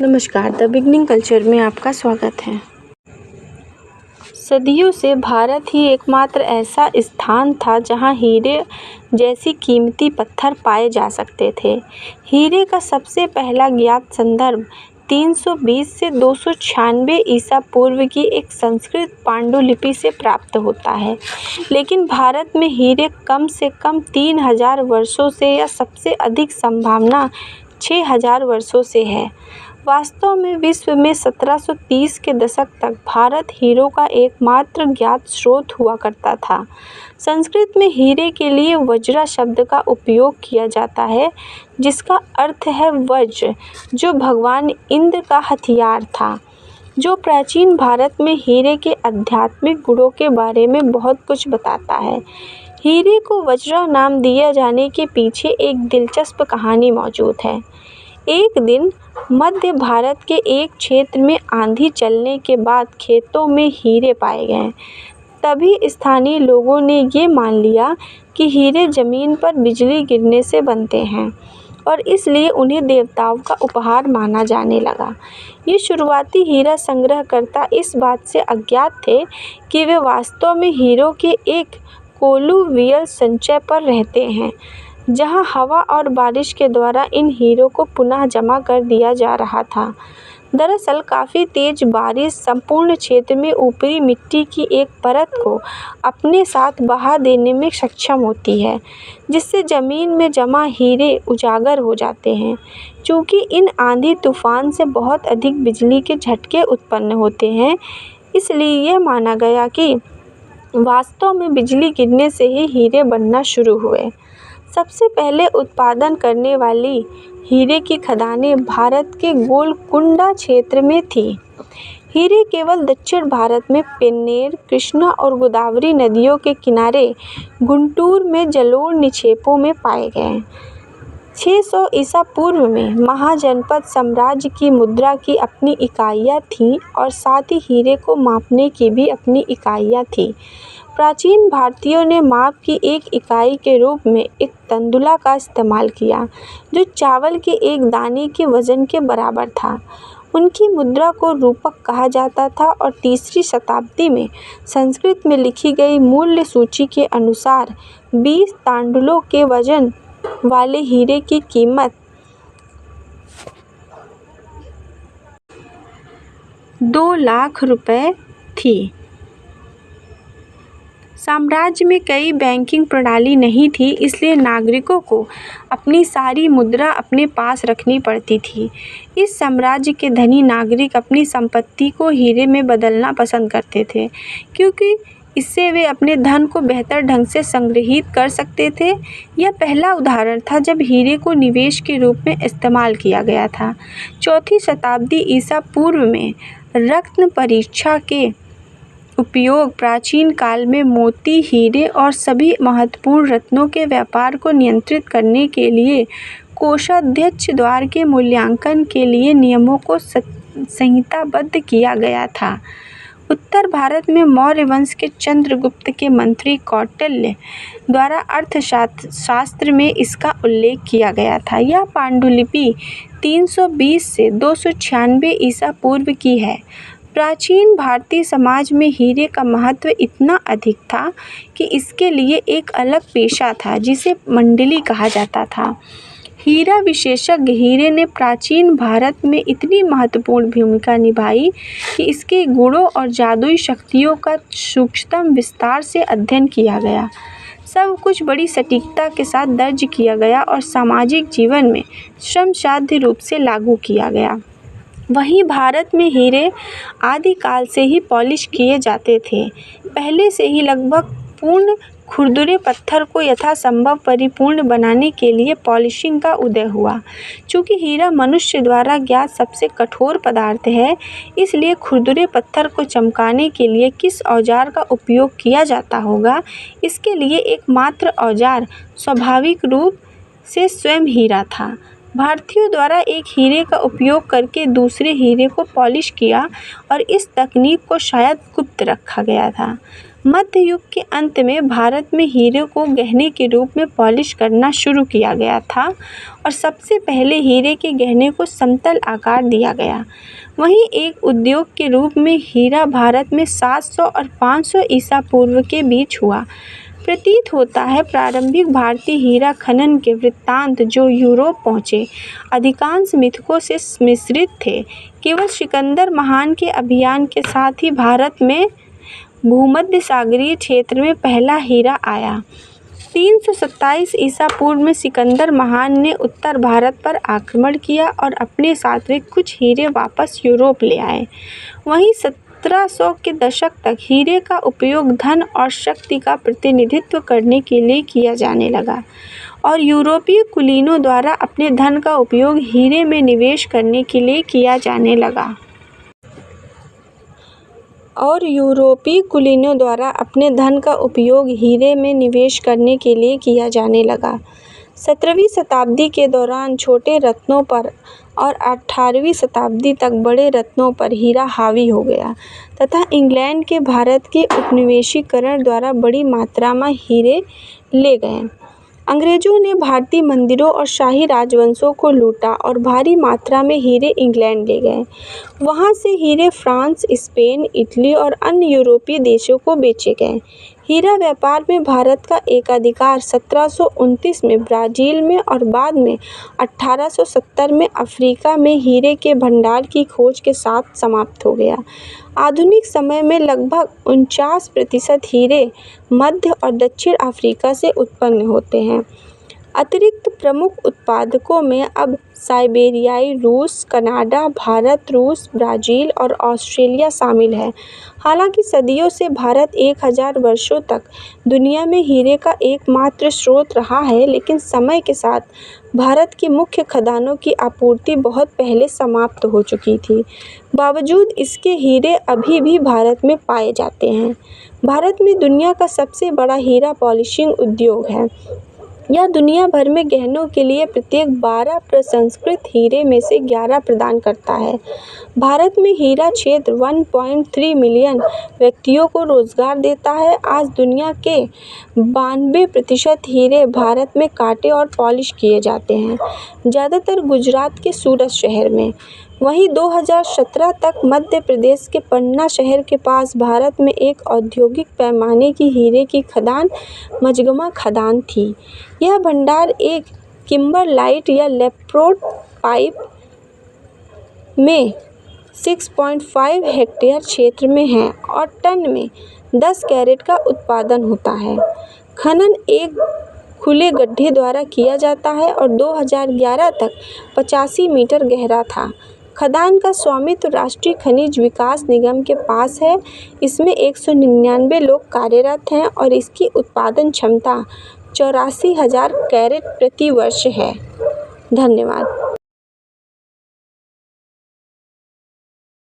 नमस्कार, the beginning culture में आपका स्वागत है। सदियों से भारत ही एकमात्र ऐसा स्थान था जहां हीरे जैसी कीमती पत्थर पाए जा सकते थे। हीरे का सबसे पहला ज्ञात संदर्भ 320 से 296 ईसा पूर्व की एक संस्कृत पांडुलिपि से प्राप्त होता है, लेकिन भारत में हीरे कम से कम 3000 वर्षों से या सबसे अधिक संभावना 6000 वर्षों से है। वास्तव में विश्व में 1730 के दशक तक भारत हीरों का एकमात्र ज्ञात स्रोत हुआ करता था। संस्कृत में हीरे के लिए वज्रा शब्द का उपयोग किया जाता है, जिसका अर्थ है वज्र, जो भगवान इंद्र का हथियार था, जो प्राचीन भारत में हीरे के आध्यात्मिक गुणों के बारे में बहुत कुछ बताता है। हीरे को वज्रा नाम दिए जाने के पीछे एक दिलचस्प कहानी मौजूद है। एक दिन मध्य भारत के एक क्षेत्र में आंधी चलने के बाद खेतों में हीरे पाए गए। तभी स्थानीय लोगों ने ये मान लिया कि हीरे जमीन पर बिजली गिरने से बनते हैं और इसलिए उन्हें देवताओं का उपहार माना जाने लगा। ये शुरुआती हीरा संग्रहकर्ता इस बात से अज्ञात थे कि वे वास्तव में हीरों के एक कोलुवियल संचय पर रहते हैं, जहां हवा और बारिश के द्वारा इन हीरों को पुनः जमा कर दिया जा रहा था। दरअसल काफ़ी तेज बारिश संपूर्ण क्षेत्र में ऊपरी मिट्टी की एक परत को अपने साथ बहा देने में सक्षम होती है, जिससे ज़मीन में जमा हीरे उजागर हो जाते हैं। चूँकि इन आंधी तूफान से बहुत अधिक बिजली के झटके उत्पन्न होते हैं, इसलिए यह माना गया कि वास्तव में बिजली गिरने से ही हीरे बनना शुरू हुए। सबसे पहले उत्पादन करने वाली हीरे की खदानें भारत के गोलकुंडा क्षेत्र में थी। हीरे केवल दक्षिण भारत में पेन्नेर, कृष्णा और गोदावरी नदियों के किनारे गुंटूर में जलोढ़ निक्षेपों में पाए गए। 600 ईसा पूर्व में महाजनपद साम्राज्य की मुद्रा की अपनी इकाइयाँ थीं और साथ ही हीरे को मापने की भी अपनी इकाइयाँ थीं। प्राचीन भारतीयों ने माप की एक इकाई के रूप में एक तंदुला का इस्तेमाल किया, जो चावल के एक दाने के वजन के बराबर था। उनकी मुद्रा को रूपक कहा जाता था और 3री शताब्दी में संस्कृत में लिखी गई मूल्य सूची के अनुसार 20 तांडुलों के वजन वाले हीरे की कीमत 2 लाख रुपए थी। साम्राज्य में कई बैंकिंग प्रणाली नहीं थी, इसलिए नागरिकों को अपनी सारी मुद्रा अपने पास रखनी पड़ती थी। इस साम्राज्य के धनी नागरिक अपनी संपत्ति को हीरे में बदलना पसंद करते थे, क्योंकि इससे वे अपने धन को बेहतर ढंग से संग्रहित कर सकते थे। यह पहला उदाहरण था जब हीरे को निवेश के रूप में इस्तेमाल किया गया था। 4ठी शताब्दी ईसा पूर्व में रत्न परीक्षा के उपयोग प्राचीन काल में मोती, हीरे और सभी महत्वपूर्ण रत्नों के व्यापार को नियंत्रित करने के लिए कोषाध्यक्ष द्वारा के मूल्यांकन के लिए नियमों को संहिताबद्ध किया गया था। उत्तर भारत में मौर्य वंश के चंद्रगुप्त के मंत्री कौटिल्य द्वारा अर्थशास्त्र में इसका उल्लेख किया गया था। यह पांडुलिपि 320 से 296 ईसा पूर्व की है। प्राचीन भारतीय समाज में हीरे का महत्व इतना अधिक था कि इसके लिए एक अलग पेशा था, जिसे मंडली कहा जाता था। हीरा विशेषज्ञ हीरे ने प्राचीन भारत में इतनी महत्वपूर्ण भूमिका निभाई कि इसके गुणों और जादुई शक्तियों का सूक्ष्मतम विस्तार से अध्ययन किया गया। सब कुछ बड़ी सटीकता के साथ दर्ज किया गया और सामाजिक जीवन में श्रमसाध्य रूप से लागू किया गया। वहीं भारत में हीरे आदिकाल से ही पॉलिश किए जाते थे। पहले से ही लगभग पूर्ण खुरदुरे पत्थर को यथासंभव परिपूर्ण बनाने के लिए पॉलिशिंग का उदय हुआ। चूँकि हीरा मनुष्य द्वारा ज्ञात सबसे कठोर पदार्थ है, इसलिए खुरदुरे पत्थर को चमकाने के लिए किस औजार का उपयोग किया जाता होगा, इसके लिए एकमात्र औजार स्वाभाविक रूप से स्वयं हीरा था। भारतीयों द्वारा एक हीरे का उपयोग करके दूसरे हीरे को पॉलिश किया और इस तकनीक को शायद गुप्त रखा गया था। मध्य युग के अंत में भारत में हीरे को गहने के रूप में पॉलिश करना शुरू किया गया था और सबसे पहले हीरे के गहने को समतल आकार दिया गया। वहीं एक उद्योग के रूप में हीरा भारत में 700 और 500 ईसा पूर्व के बीच हुआ। प्रतीत होता है प्रारंभिक भारतीय हीरा खनन के वृत्तांत जो यूरोप पहुँचे अधिकांश मिथकों से मिश्रित थे। केवल सिकंदर महान के अभियान के साथ ही भारत में भूमध्य सागरीय क्षेत्र में पहला हीरा आया। 327 ईसा पूर्व में सिकंदर महान ने उत्तर भारत पर आक्रमण किया और अपने साथ वे कुछ हीरे वापस यूरोप ले आए। वहीं 1700 के दशक तक हीरे का उपयोग धन और शक्ति का प्रतिनिधित्व करने के लिए किया जाने लगा और यूरोपीय कुलीनों द्वारा अपने धन का उपयोग हीरे में निवेश करने के लिए किया जाने लगा। 17वीं शताब्दी के दौरान छोटे रत्नों पर और 18वीं शताब्दी तक बड़े रत्नों पर हीरा हावी हो गया तथा इंग्लैंड के भारत के उपनिवेशीकरण द्वारा बड़ी मात्रा में हीरे ले गए। अंग्रेजों ने भारतीय मंदिरों और शाही राजवंशों को लूटा और भारी मात्रा में हीरे इंग्लैंड ले गए। वहां से हीरे फ्रांस, स्पेन, इटली और अन्य यूरोपीय देशों को बेचे गए। हीरा व्यापार में भारत का एकाधिकार 1729 में ब्राज़ील में और बाद में 1870 में अफ्रीका में हीरे के भंडार की खोज के साथ समाप्त हो गया। आधुनिक समय में लगभग 49% हीरे मध्य और दक्षिण अफ्रीका से उत्पन्न होते हैं। अतिरिक्त प्रमुख उत्पादकों में अब साइबेरियाई रूस, कनाडा, भारत, रूस, ब्राज़ील और ऑस्ट्रेलिया शामिल है। हालांकि सदियों से भारत 1000 वर्षों तक दुनिया में हीरे का एकमात्र स्रोत रहा है, लेकिन समय के साथ भारत की मुख्य खदानों की आपूर्ति बहुत पहले समाप्त हो चुकी थी। बावजूद इसके हीरे अभी भी भारत में पाए जाते हैं। भारत में दुनिया का सबसे बड़ा हीरा पॉलिशिंग उद्योग है। यह दुनिया भर में गहनों के लिए प्रत्येक 12 प्रसंस्कृत हीरे में से 11 प्रदान करता है। भारत में हीरा क्षेत्र 1.3 मिलियन व्यक्तियों को रोजगार देता है। आज दुनिया के 92% हीरे भारत में काटे और पॉलिश किए जाते हैं, ज़्यादातर गुजरात के सूरत शहर में। वहीं 2017 तक मध्य प्रदेश के पन्ना शहर के पास भारत में एक औद्योगिक पैमाने की हीरे की खदान मझगमा खदान थी। यह भंडार एक किम्बरलाइट या लेप्रोड पाइप में 6.5 हेक्टेयर क्षेत्र में है और टन में 10 कैरेट का उत्पादन होता है। खनन एक खुले गड्ढे द्वारा किया जाता है और 2011 तक 85 मीटर गहरा था। खदान का स्वामित्व राष्ट्रीय खनिज विकास निगम के पास है। इसमें 199 लोग कार्यरत हैं और इसकी उत्पादन क्षमता 84,000 कैरेट प्रति वर्ष है। धन्यवाद।